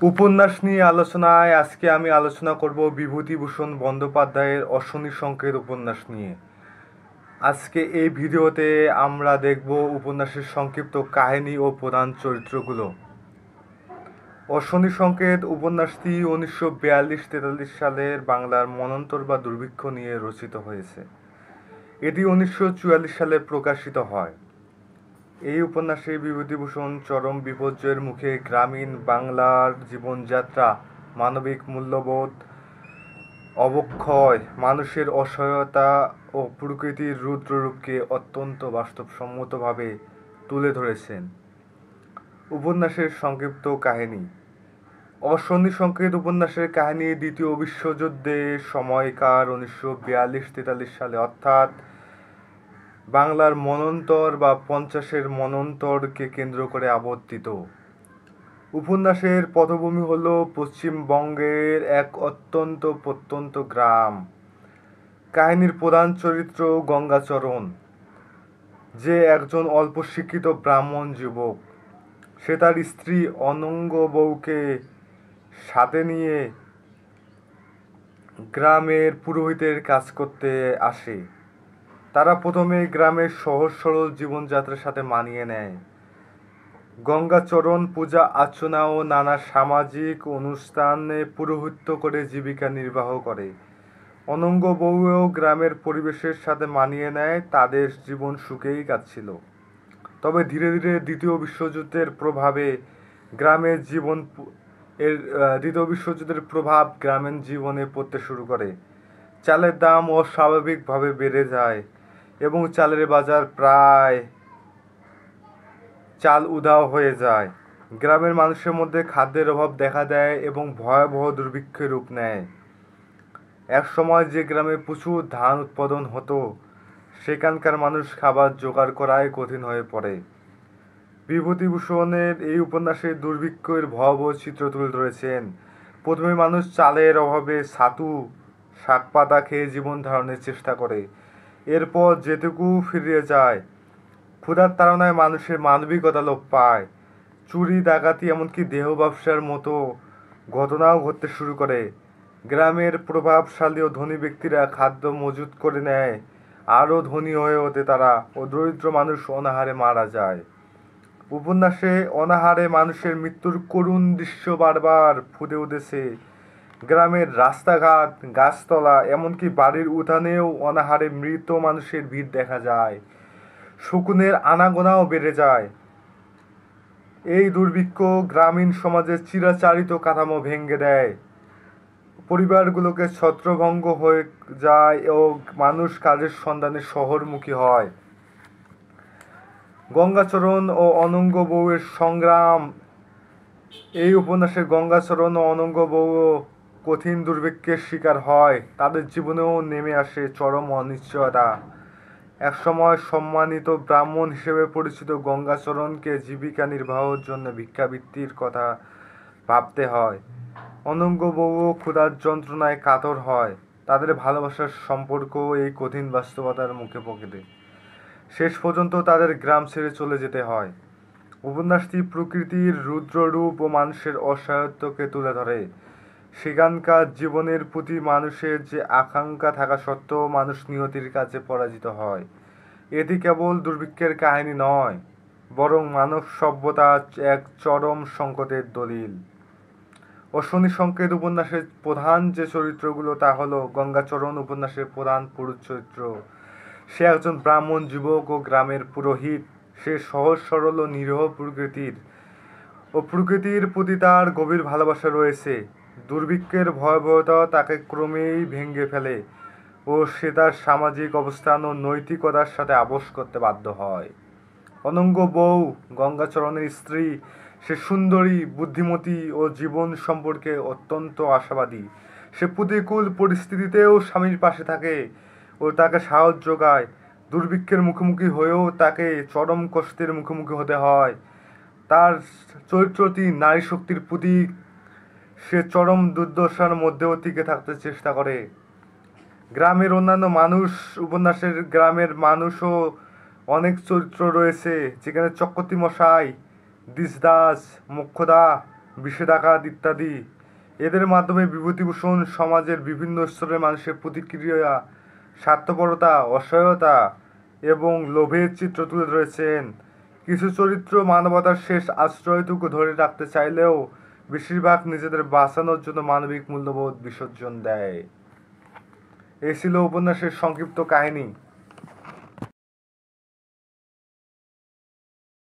উপন্যাস নিয়ে আলোচনায় আজকে আমি আলোচনা করব বিভূতিভূষণ বন্দ্যোপাধ্যায়ের অশনি সংকেত উপন্যাস নিয়ে। আজকে এই ভিডিওতে আমরা দেখব উপন্যাসের সংক্ষিপ্ত কাহিনী ও প্রধান চরিত্রগুলো। অশনি সংকেত উপন্যাসটি 1942-43 সালের বাংলার মন্বন্তর বা দুর্ভিক্ষ নিয়ে রচিত হয়েছে। এটি 1944 সালে প্রকাশিত হয়। এই উপন্যাসে বিভূতিভূষণ চরম বিপর্যয়ের মুখে গ্রামীণ বাংলার জীবনযাত্রা, মানবিক মূল্যবোধ, অবক্ষয়, মানুষের অসহায়তা ও প্রকৃতির রুদ্ররূপকে অত্যন্ত বাস্তবসম্মতভাবে তুলে ধরেছেন। উপন্যাসের সংক্ষিপ্ত কাহিনী। অশনি সংকেত উপন্যাসের কাহিনী দ্বিতীয় বিশ্বযুদ্ধের সময়কার 1942-43 সালে, অর্থাৎ বাংলার মন্বন্তর বা 50-এর মন্বন্তরকে কেন্দ্র করে আবর্তিত। উপন্যাসের পটভূমি হল পশ্চিমবঙ্গের এক অত্যন্ত প্রত্যন্ত গ্রাম। কাহিনীর প্রধান চরিত্র গঙ্গাচরণ, যে একজন অল্প শিক্ষিত ব্রাহ্মণ যুবক। সে তার স্ত্রী অনঙ্গ বউকে সাথে নিয়ে গ্রামের পুরোহিতের কাজ করতে আসে। তারা প্রথমে গ্রামের সহজ সরল জীবনযাত্রার সাথে মানিয়ে নেয়। গঙ্গাচরণ পূজা অর্চনা ও নানা সামাজিক অনুষ্ঠানে পুরোহিত্য করে জীবিকা নির্বাহ করে। অনঙ্গ বউও গ্রামের পরিবেশের সাথে মানিয়ে নেয়, তাদের জীবন সুখেই কাটছিল। তবে ধীরে ধীরে দ্বিতীয় বিশ্বযুদ্ধের প্রভাব গ্রামীণ জীবনে পড়তে শুরু করে। চালের দাম অস্বাভাবিকভাবে বেড়ে যায় এবং চালের বাজার প্রায় চাল উধাও হয়ে যায়। গ্রামের মানুষের মধ্যে খাদ্যের অভাব দেখা দেয় এবং ভয়াবহ দুর্ভিক্ষের রূপ নেয়। এক সময় যে গ্রামে প্রচুর ধান উৎপাদন হতো, সেখানকার মানুষ খাবার জোগাড় করাই কঠিন হয়ে পড়ে। বিভূতিভূষণের এই উপন্যাসে দুর্ভিক্ষের ভয়াবহ চিত্র তুলে ধরেছেন। প্রথমে মানুষ চালের অভাবে ছাতু, শাকপাতা খেয়ে জীবন ধারণের চেষ্টা করে। এরপর যেটুকু ফিরে যায়, ক্ষুধার তাড়নায় মানুষের মানবিকতা লোপ পায়। চুরি, ডাকাতি, এমনকি দেহ ব্যবসার মতো ঘটনাও ঘটতে শুরু করে। গ্রামের প্রভাবশালী ও ধনী ব্যক্তিরা খাদ্য মজুত করে নেয়, আরও ধনী হয়ে ওঠে তারা, ও দরিদ্র মানুষ অনাহারে মারা যায়। উপন্যাসে অনাহারে মানুষের মৃত্যুর করুণ দৃশ্য বারবার ফুটে উঠেছে। গ্রামের রাস্তাঘাট, গাছতলা, এমনকি বাড়ির উঠানেও অনাহারে মৃত মানুষের ভিড় দেখা যায়। শকুনের আনাগোনাও বেড়ে যায়। এই দুর্ভিক্ষ গ্রামীণ সমাজের চিরাচরিত কাঠামো ভেঙে দেয়, পরিবারগুলোকে ছত্রভঙ্গ হয়ে যায় ও মানুষ কাজের সন্ধানে শহরমুখী হয়। গঙ্গাচরণ ও অনঙ্গ বউয়ের সংগ্রাম। এই উপন্যাসে গঙ্গাচরণ ও অনঙ্গ বউও কঠিন দুর্ভিক্ষের শিকার হয়। তাদের জীবনেও নেমে আসে চরম অনিশ্চয়তা। একসময় সম্মানিত ব্রাহ্মণ হিসেবে পরিচিত গঙ্গাচরণকে জীবিকা নির্বাহের জন্য ভিক্ষাবৃত্তির কথা ভাবতে হয়। অনঙ্গ বউও ক্ষুধার যন্ত্রণায় কাতর হয়। তাদের ভালোবাসার সম্পর্ক এই কঠিন বাস্তবতার মুখে পড়ে শেষ পর্যন্ত তাদের গ্রাম ছেড়ে চলে যেতে হয়। উপন্যাসটি প্রকৃতির রুদ্ররূপ ও মানুষের অসহায়ত্বকে তুলে ধরে। সেখানকার জীবনের প্রতি মানুষের যে আকাঙ্ক্ষা থাকা সত্ত্বেও মানুষ নিয়তির কাছে পরাজিত হয়। এটি কেবল দুর্ভিক্ষের কাহিনী নয়, বরং মানব সভ্যতার এক চরম সংকটের দলিল। অশনি সংকেত উপন্যাসের প্রধান যে চরিত্রগুলো তা হলো গঙ্গাচরণ উপন্যাসের প্রধান পুরুষ চরিত্র। সে একজন ব্রাহ্মণ যুবক ও গ্রামের পুরোহিত। সে সহজ সরল ও নিরীহ প্রকৃতির প্রতি তার গভীর ভালোবাসা রয়েছে। দুর্ভিক্ষের ভয়াবহতা তাকে ক্রমেই ভেঙে ফেলে ও সে তার সামাজিক অবস্থান ও নৈতিকতার সাথে আপোস করতে বাধ্য হয়। অনঙ্গ বউ, গঙ্গাচরণের স্ত্রী, সে সুন্দরী, বুদ্ধিমতী ও জীবন সম্পর্কে অত্যন্ত আশাবাদী। সে প্রতিকূল পরিস্থিতিতেও স্বামীর পাশে থাকে ও তাকে সাহস যোগায়। দুর্ভিক্ষের মুখোমুখি হয়েও তাকে চরম কষ্টের মুখোমুখি হতে হয়। তার চরিত্রটি নারী শক্তির প্রতীক। সে চরম দুর্দশার মধ্যেও টিকে থাকতে চেষ্টা করে। গ্রামের অন্যান্য মানুষ। উপন্যাসের গ্রামের মানুষও অনেক চরিত্র রয়েছে, যেখানে চক্রবর্তী মশাই, দিশদাস, মোক্ষদা, বিষেধাঘাত ইত্যাদি। এদের মাধ্যমে বিভূতিভূষণ সমাজের বিভিন্ন স্তরের মানুষের প্রতিক্রিয়া, স্বার্থপরতা, অসহায়তা এবং লোভের চিত্র তুলে ধরেছেন। কিছু চরিত্র মানবতার শেষ আশ্রয়টুকু ধরে রাখতে চাইলেও বেশিরভাগ নিজেদের বাঁচানোর জন্য মানবিক মূল্যবোধ বিসর্জন দেয়। এই ছিল উপন্যাসের সংক্ষিপ্ত কাহিনী।